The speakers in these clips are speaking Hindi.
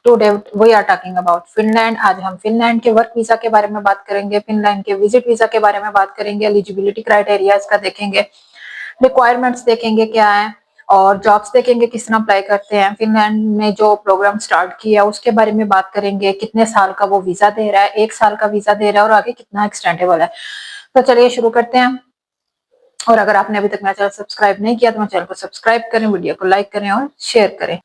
Today we are talking about Finland. आज हम फिनलैंड के वर्क वीजा के बारे में बात करेंगे, फिनलैंड के विजिट वीजा के बारे में बात करेंगे, एलिजिबिलिटी क्राइटेरियाज का देखेंगे, रिक्वायरमेंट्स देखेंगे क्या है, और जॉब्स देखेंगे किस तरह अप्लाई करते हैं। फिनलैंड ने जो प्रोग्राम स्टार्ट किया उसके बारे में बात करेंगे, कितने साल का वो वीजा दे रहा है, 1 साल का वीजा दे रहा है और आगे कितना एक्सटेंडेबल है। तो चलिए शुरू करते हैं। और अगर आपने अभी तक मेरा चैनल सब्सक्राइब नहीं किया तो मेरे चैनल को सब्सक्राइब करें, वीडियो को लाइक करें और शेयर करें।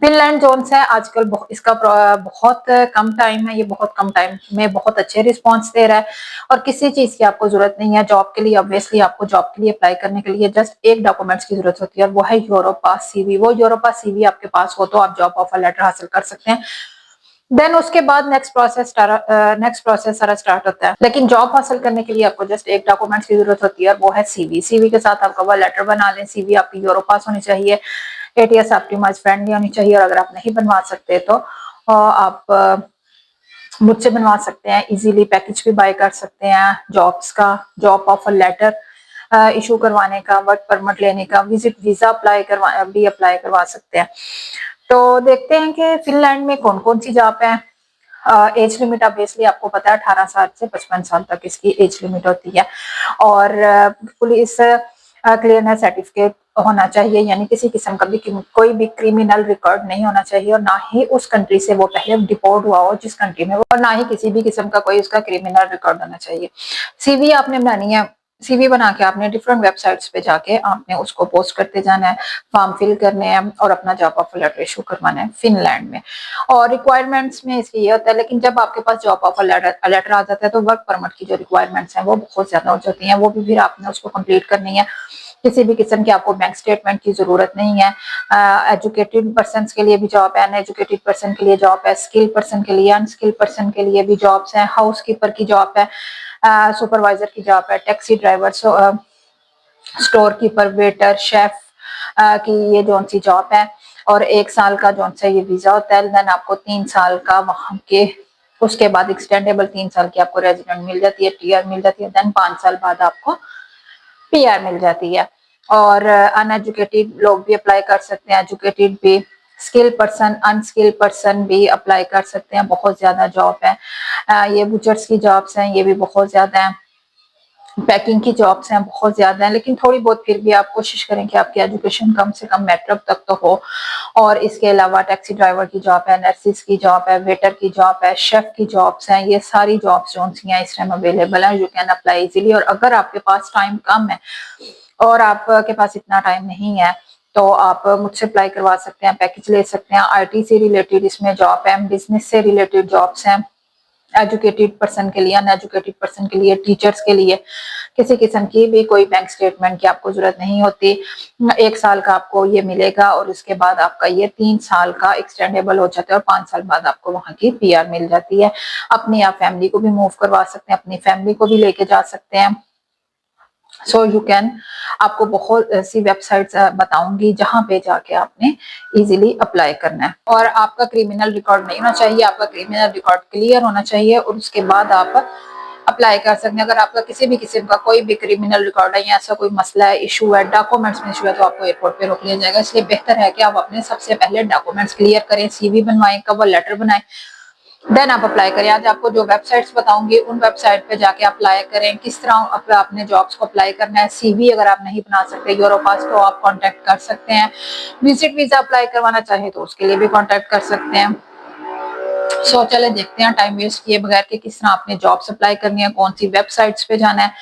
फिनलैंड जोन्स है आजकल इसका बहुत कम टाइम है, ये बहुत कम टाइम में बहुत अच्छे रिस्पांस दे रहा है और किसी चीज की आपको जरूरत नहीं है जॉब के लिए। ऑब्वियसली आपको जॉब के लिए अप्लाई करने के लिए जस्ट एक डॉक्यूमेंट्स की जरूरत होती है और वो है यूरोपास सीवी। वो यूरोपास सीवी आपके पास हो तो आप जॉब ऑफर लेटर हासिल कर सकते हैं। देन उसके बाद नेक्स्ट प्रोसेस सारा स्टार्ट होता है। लेकिन जॉब हासिल करने के लिए आपको जस्ट एक डॉक्यूमेंट्स की जरूरत होती है और वो है सीवी। सीवी के साथ आप कवर लेटर बना लें। सीवी आपकी यूरोपास होनी चाहिए, एटीएस आपकी मज फ्रेंडली होनी चाहिए और अगर आप नहीं बनवा सकते तो आप मुझसे बनवा सकते हैं। इजीली पैकेज भी बाय कर सकते हैं जॉब्स का, जॉब ऑफर लेटर इशू करवाने का, वर्क परमिट लेने का, विजिट वीजा अप्लाई करवा सकते हैं। तो देखते हैं कि फिनलैंड में कौन कौन सी जॉब है। एज लिमिट ऑब्वियसली आपको पता है 18 साल से 55 साल तक इसकी एज लिमिट होती है और पुलिस क्लियरनेस सर्टिफिकेट होना चाहिए, यानी किसी किस्म का भी कोई भी क्रिमिनल रिकॉर्ड नहीं होना चाहिए और ना ही उस कंट्री से वो पहले डिपोर्ट हुआ हो जिस कंट्री में वो, और ना ही किसी भी किस्म का कोई उसका क्रिमिनल रिकॉर्ड होना चाहिए। सीवी आपने बनानी है। सीवी बना के आपने डिफरेंट वेबसाइट्स पे जाके आपने उसको पोस्ट करते जाना है, फॉर्म फिल करने हैं और अपना जॉब ऑफर लेटर इशू करवाना है फिनलैंड में। और रिक्वायरमेंट्स में इसके ये होता है, लेकिन जब आपके पास जॉब ऑफर लेटर आ जाता है तो वर्क परमिट की जो रिक्वायरमेंट्स हैं वो बहुत ज्यादा हो जाती हैं। वो भी फिर आपने उसको कंप्लीट करनी है। किसी भी किस्म की आपको बैंक स्टेटमेंट की जरूरत नहीं है। एजुकेटेड पर्सन के लिए भी जॉब है, अनएजुकेटेड पर्सन के लिए जॉब है, स्किल पर्सन के लिए, अनस्किल्ड पर्सन के लिए भी जॉब्स हैं, हाउस कीपर की जॉब है, सुपरवाइजर की जॉब है, taxi driver, store keeper, waiter, chef की ये जोन सी जॉब है। और 1 साल का जोन सा ये वीजा होता है। देन आपको 3 साल का वहां के, उसके बाद एक्सटेंडेबल 3 साल की आपको रेजिडेंट मिल जाती है, टीआर मिल जाती है। देन 5 साल बाद आपको पीआर मिल जाती है। और अनएजुकेटेड लोग भी अप्लाई कर सकते हैं, एजुकेटेड भी, स्किल पर्सन, अनस्किल्ड पर्सन भी अप्लाई कर सकते हैं। बहुत ज्यादा जॉब है। ये बुचर्स की जॉब्स हैं, ये भी बहुत ज्यादा है। पैकिंग की जॉब्स हैं, बहुत ज्यादा है, लेकिन थोड़ी बहुत फिर भी आप कोशिश करें कि आपकी एजुकेशन कम से कम मैट्रिक तक तो हो। और इसके अलावा टैक्सी ड्राइवर की जॉब है, नर्सिस की जॉब है, वेटर की जॉब है, शेफ की जॉब्स हैं। ये सारी जॉब्स जो हैं इस टाइम अवेलेबल है, यू कैन अप्लाई इजीली। और अगर आपके पास टाइम कम है और आपके पास इतना टाइम नहीं है तो आप मुझसे अप्लाई करवा सकते हैं, पैकेज ले सकते हैं। आईटी से रिलेटेड इसमें जॉब है, बिजनेस से रिलेटेड जॉब्स हैं, एजुकेटेड पर्सन के लिए, अनएजुकेटेड पर्सन के लिए, टीचर्स के लिए। किसी किस्म की भी कोई बैंक स्टेटमेंट की आपको जरूरत नहीं होती। 1 साल का आपको ये मिलेगा और उसके बाद आपका ये 3 साल का एक्सटेंडेबल हो जाता है और 5 साल बाद आपको वहां की पीआर मिल जाती है। अपनी आप फैमिली को भी मूव करवा सकते हैं, अपनी फैमिली को भी लेके जा सकते हैं। सो यू कैन, आपको बहुत सी वेबसाइट्स बताऊंगी जहां पे जाके आपने इजीली अप्लाई करना है। और आपका क्रिमिनल रिकॉर्ड नहीं होना चाहिए, आपका क्रिमिनल रिकॉर्ड क्लियर होना चाहिए और उसके बाद आप अप्लाई कर सकते हैं। अगर आपका किसी भी किस्म का कोई भी क्रिमिनल रिकॉर्ड है या ऐसा कोई मसला है, इशू है, डॉक्यूमेंट्स में इशू है, तो आपको एयरपोर्ट पे रोक लिया जाएगा। इसलिए बेहतर है कि आप अपने सबसे पहले डॉक्यूमेंट्स क्लियर करें, सीवी बनवाएं, कवर लेटर बनाएं, देन आप अप्लाई करें। आज आपको जो वेबसाइट्स बताऊंगी उन वेबसाइट पे जाके अप्लाई करें। किस तरह आपने जॉब्स को अप्लाई करना है। सीवी अगर आप नहीं बना सकते यूरोपास तो आप कांटेक्ट कर सकते हैं। विजिट वीजा अप्लाई करवाना चाहे तो उसके लिए भी कांटेक्ट कर सकते हैं। सो चले देखते हैं टाइम वेस्ट किए बगैर कि किस तरह आपने जॉब्स अप्लाई करनी है, कौन सी वेबसाइट्स पे जाना है।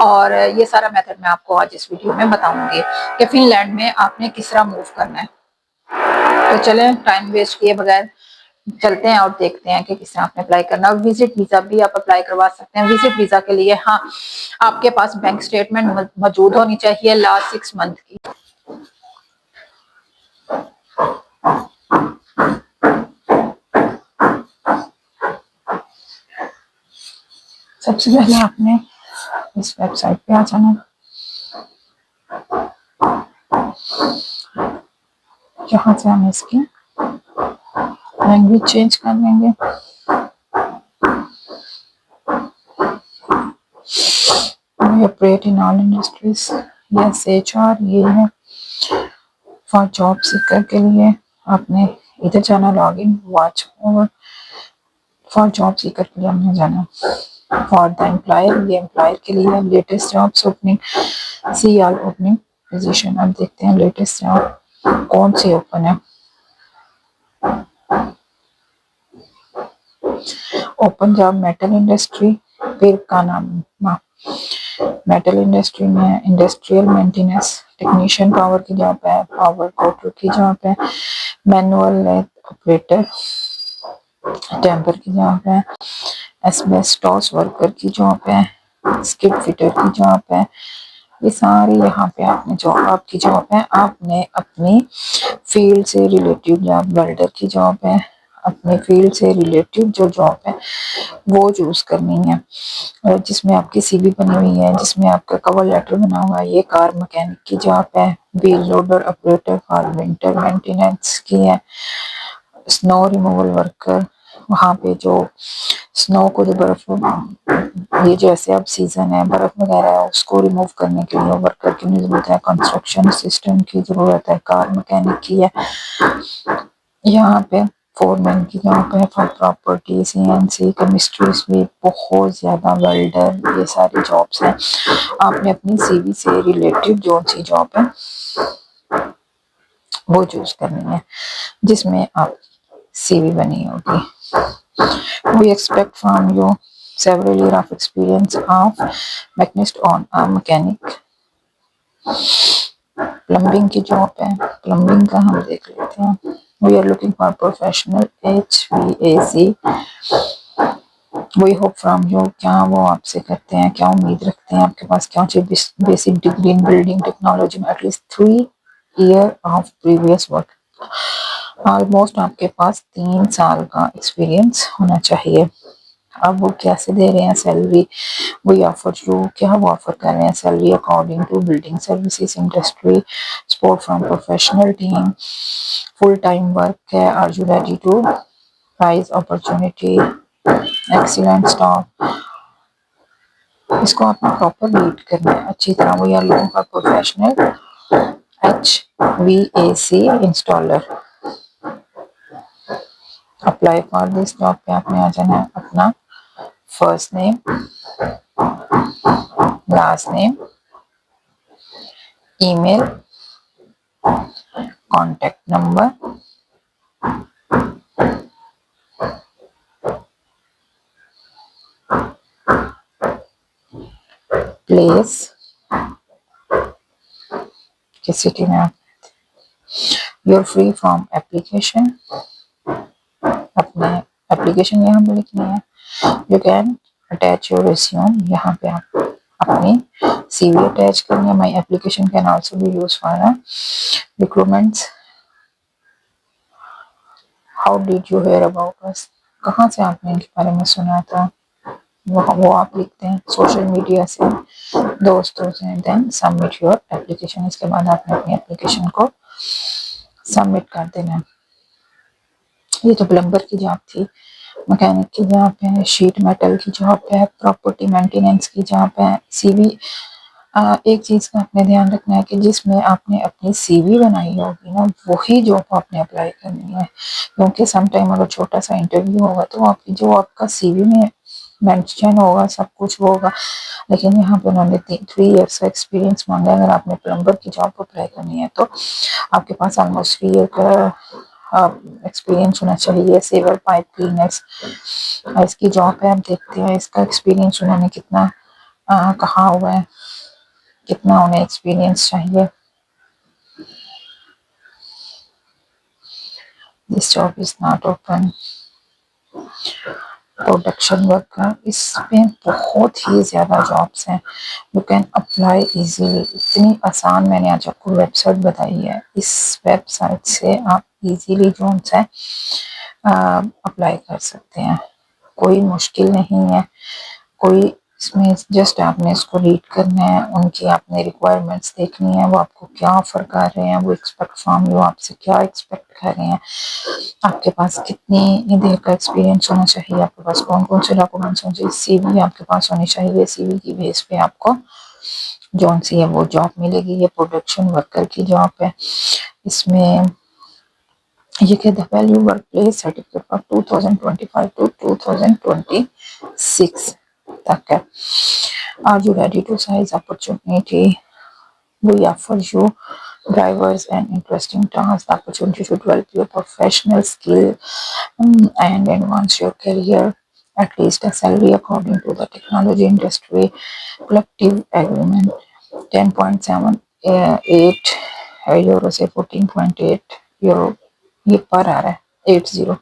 और ये सारा मेथड मैं आपको आज इस वीडियो में बताऊंगी कि फिनलैंड में आपने किस तरह मूव करना है। तो चले टाइम वेस्ट किए बगैर चलते हैं और देखते हैं कि किस तरह आपने अप्लाई करना है। विजिट वीजा भी आप अप्लाई करवा सकते हैं। विजिट वीजा के लिए हाँ, आपके पास बैंक स्टेटमेंट मौजूद होनी चाहिए लास्ट 6 मंथ की। सबसे पहले आपने इस वेबसाइट पे आ जाना, जहां से हम इसकी लैंग्वेज चेंज कर लेंगे। Operate in all industries, yes HR ये है। फॉर जॉब सीकर के लिए आपने इधर जाना, log in, watch over. For job seeker के लिए हमने जाना, फॉर द एम्प्लॉयर, ये एम्प्लॉयर के लिए है। Latest jobs opening, see all opening position. अब देखते हैं लेटेस्ट जॉब कौन सी ओपन है। ओपन जॉब मेटल इंडस्ट्री, फिर का नाम मेटल इंडस्ट्री में इंडस्ट्रियल मेंटेनेंस टेक्नीशियन पावर की जॉब है, पावर कोटर की जॉब है, मैनुअल लेथ ऑपरेटर टेम्पर की जॉब है, एस्बेस्टॉस वर्कर की जॉब है, स्किप फिटर की जॉब है। ये सारी यहाँ पे आपने जॉब आपकी जॉब है। आपने अपनी फील्ड से रिलेटिव जॉब, वेल्डर की जॉब है, अपने फील्ड से रिलेटिव जो जॉब है वो चूज करनी है, और जिसमें आपकी सीवी बनी हुई है, जिसमें आपका कवर लेटर बना हुआ है। ये कार मैकेनिक की जॉब है, wheel loader operator for winter maintenance की है, स्नो रिमूवल वर्कर, वहाँ पे जो स्नो को, जो बर्फ, ये जैसे अब सीजन है बर्फ वगैरह है उसको रिमूव करने के लिए वर्कर की जरूरत है। कंस्ट्रक्शन असिस्टेंट की जरूरत है, कार मैकेनिक की है। यहाँ पे फोरमैन की जॉब है, फॉर प्रॉपर्टी, सीएनसी, केमिस्ट्रीज भी बहुत ज्यादा, वेल्डर, ये सारी जॉब्स हैं। आपने अपनी सीवी से रिलेटिव जो सी जॉब है वो चूज करनी है जिसमें आप सीवी बनी होगी। We expect from you several years of experience of machinist on a mechanic। Plumbing की जॉब है, प्लम्बिंग का हम देख लेते हैं। We are looking for professional HVAC। We hope from you, क्या वो आपसे करते हैं, क्या उम्मीद रखते हैं, आपके पास क्या चाहिए। Basic degree in building technology में at least 3 years of previous work. Almost आपके पास 3 साल का एक्सपीरियंस होना चाहिए। अब वो कैसे दे रहे हैं सैलरी, वी ऑफर यू, क्या वो ऑफर कर रहे हैं salary according to building services industry, support from professional team, full time work है, are you ready to prize opportunity, excellent staff. इसको आपने प्रॉपर रीड करना है अच्छी तरह। We are looking for professional HVAC installer. Apply for this job पे आपने आ जाना है, अपना first name, last name, email, contact number, place, किस सिटी में आप, यूर फ्री फ्रॉम एप्लीकेशन, अपने एप्लीकेशन यहाँ पे लिखनी है। You can attach your resume, यहाँ पे आप अपनी सीवी अटैच करनी है। My application can also be use for recruitments. How did you hear about us, कहाँ से आपने इनके बारे में सुना था, वो आप लिखते हैं। सोशल मीडिया से, दोस्तों से। देन सबमिट योर एप्लीकेशन, इसके बाद आपने अपनी एप्लीकेशन को सबमिट कर देना। ये तो प्लम्बर की जॉब थी। मैकेनिक की जॉब है, शीट मेटल की जॉब है, प्रॉपर्टी मेंटेनेंस की जॉब है। सीवी, एक चीज का आपने ध्यान रखना है कि जिसमें आपने अपनी सीवी बनाई होगी ना वही जॉब आपने अप्लाई करनी है, क्योंकि समटाइम अगर छोटा सा इंटरव्यू होगा तो आपकी जो आपका सीवी में मेंशन होगा सब कुछ वो होगा, लेकिन यहाँ पे उन्होंने 3 years का एक्सपीरियंस मांगा। अगर आपने प्लम्बर की जॉब अप्लाई करनी है तो आपके पास ऑलमोस्ट 3 year का एक्सपीरियंस होना चाहिए। सेवर पाइप क्लीनर्स इसकी जॉब है। आप देखते हैं इसका एक्सपीरियंस उन्होंने कितना कहा हुआ है, कितना उन्हें एक्सपीरियंस चाहिए। This job is not open. Production worker, इसमें बहुत ही ज़्यादा जॉब्स हैं। यू कैन अप्लाई इजीली, इतनी आसान मैंने आज आपको वेबसाइट बताई है। इस वेबसाइट से आप इजीली जॉब्स हैं अप्लाई कर सकते हैं, कोई मुश्किल नहीं है। कोई इसमें जस्ट आपने इसको रीड करना है, उनकी आपने रिक्वायरमेंट्स देखनी है, वो आपको क्या ऑफर कर रहे हैं, वो एक्सपेक्ट फ्रॉम यू, आपसे क्या एक्सपेक्ट कर रहे हैं, आपके पास कितनी देर का एक्सपीरियंस होना चाहिए, आपके पास कौन कौन से डॉक्यूमेंट्स होने चाहिए, सीवी आपके पास होनी चाहिए। सीवी की बेस पे आपको जौन सी है वो जॉब मिलेगी। ये प्रोडक्शन वर्कर की जॉब है। इसमें ये क्या the value work place certificate for 2025 to 2026 तक है। Are you ready to seize opportunity? We offer you drivers and interesting tasks, the opportunity to develop your professional skill and advance your career. At least a salary according to the technology industry collective agreement 10.78 euro से 14.8 euro ये पर आ रहा है 80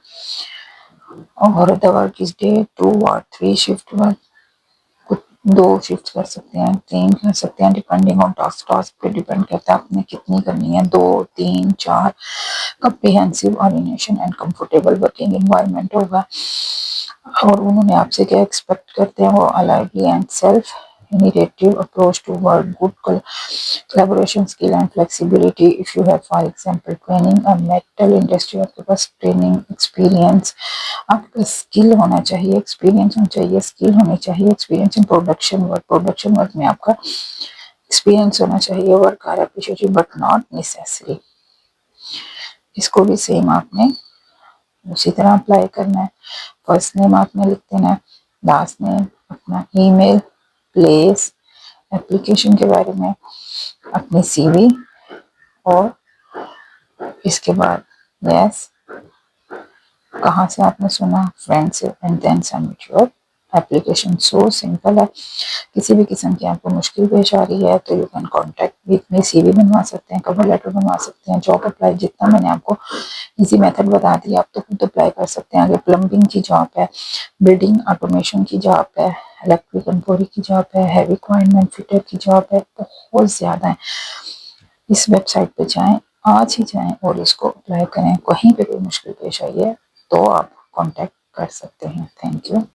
और द वर्क इज डे 2 और 3 शिफ्ट वर्क, 2 शिफ्ट कर सकते हैं, 3 कर सकते हैं, डिपेंडिंग ऑन टास्क। टास्क पे डिपेंड करता है आपने कितनी करनी है, 2, 3, 4। Comprehensive organization and comfortable working environment होगा। और उन्होंने आपसे क्या एक्सपेक्ट करते हैं वो lively and self initiative approach to work, good collaboration skill and flexibility. If you have, for example, training or metal industry, आपके पास ट्रेनिंग एक्सपीरियंस, आपके पास स्किल होना चाहिए, एक्सपीरियंस होना चाहिए, स्किल होनी चाहिए, experience in production work, production work में आपका एक्सपीरियंस होना चाहिए, work are appreciated but not necessary. इसको भी सेम आपने उसी तरह अप्लाई करना है। फर्स्ट नेम आपने लिख देना है, लास्ट नेम, अपना ईमेल, प्लेस, एप्लीकेशन के बारे में, अपनी सीवी और इसके बाद यस, कहाँ से आपने सुना, फ्रेंड से, and then submit your application. So simple है। किसी भी किस्म की आपको मुश्किल पेश आ रही है तो you can contact with me. CV बनवा सकते हैं, कवर लेटर बनवा सकते हैं, जॉब अप्लाई, जितना मैंने आपको इजी मेथड बता दिया आप तो खुद अप्लाई कर सकते हैं। आगे प्लम्बिंग की जॉब है, बिल्डिंग ऑटोमेशन की जॉब है, इलेक्ट्रिक एम्प्लॉय की जॉब है, हैवी रिक्वायरमेंट फिटर की जॉब है, बहुत ज़्यादा है। इस वेबसाइट पे जाएं, आज ही जाएं और इसको अप्लाई करें। कहीं पे कोई मुश्किल पेश आई है तो आप कांटेक्ट कर सकते हैं। Thank you.